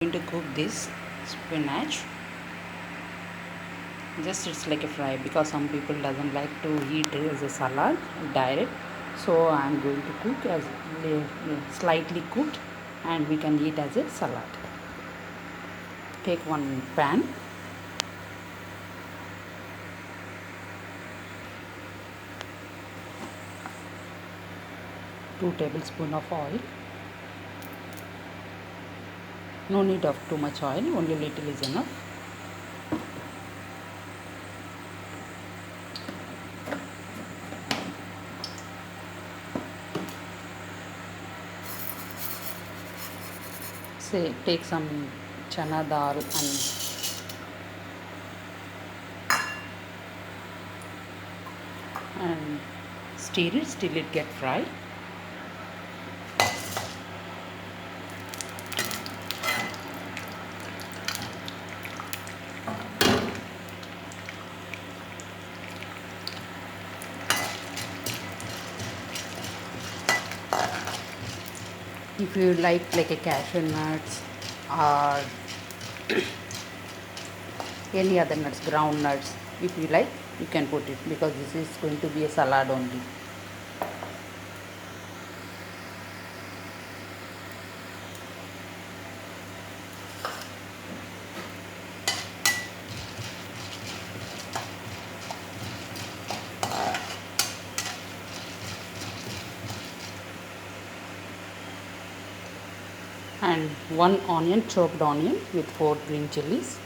Going to cook this spinach. Just it's like a fry because some people doesn't like to eat it as a salad direct. So I'm going to cook as slightly cooked, and we can eat as a salad. Take one pan. Two tablespoons of oil. No need of too much oil, only little is enough. Say take some chana dal and stir it till it get fried. If you like a cashew nuts or any other nuts, ground nuts, if you like, you can put it because this is going to be a salad only. And one onion, chopped onion with 4 green chilies.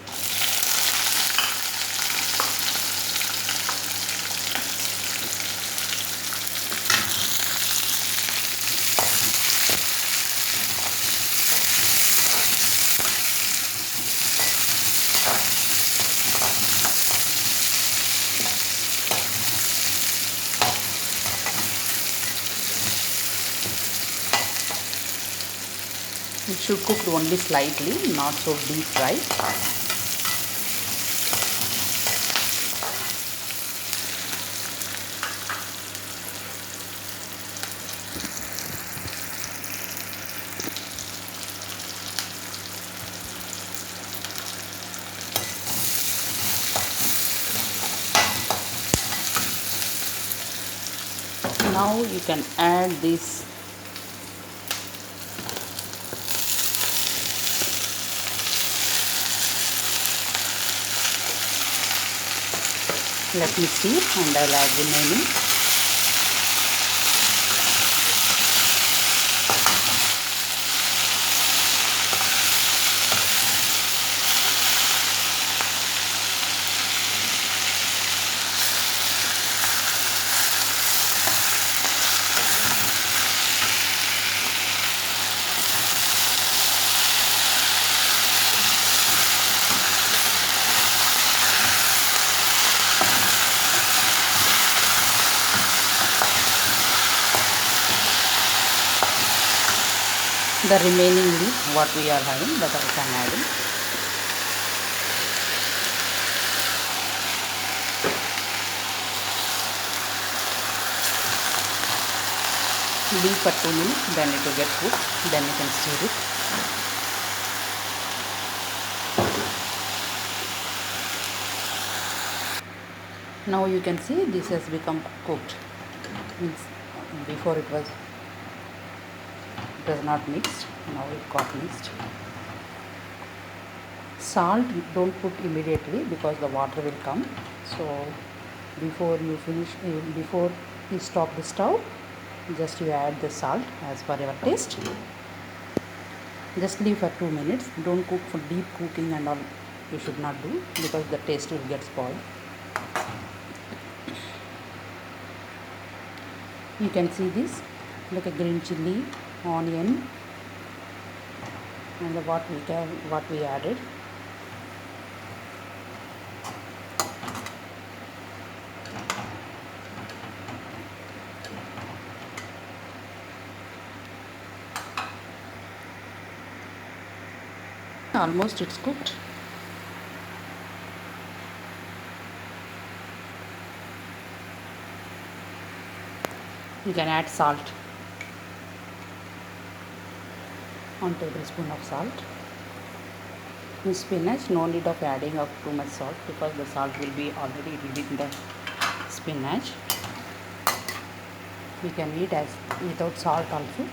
It should cook only slightly, not so deep fried. Now you can add this let me see, and I'll add remaining. The remaining leaf what we are having, that I can add in. Leave for 2 minutes, then it will get cooked, then you can stir it. Now you can see this has become cooked. Means before it was not mixed, now it got mixed. Salt don't put immediately because the water will come. So before you stop the stove, just you add the salt as per your taste. Just leave for 2 minutes. Don't cook for deep cooking and all. You should not do because the taste will get spoiled. You can see this like a green chili, onion, and what we added. Almost it's cooked. You can add salt. 1 tablespoon of salt. In spinach, no need of adding of too much salt because the salt will be already in the spinach. We can eat as without salt also.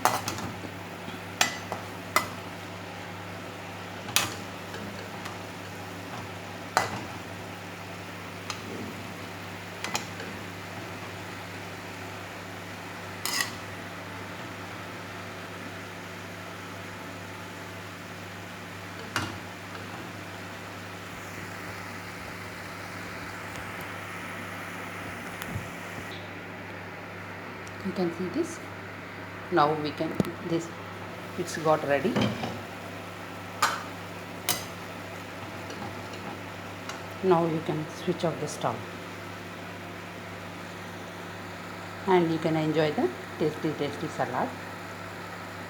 You can see this. Now we can this it's got ready. Now you can switch off the stove and you can enjoy the tasty salad.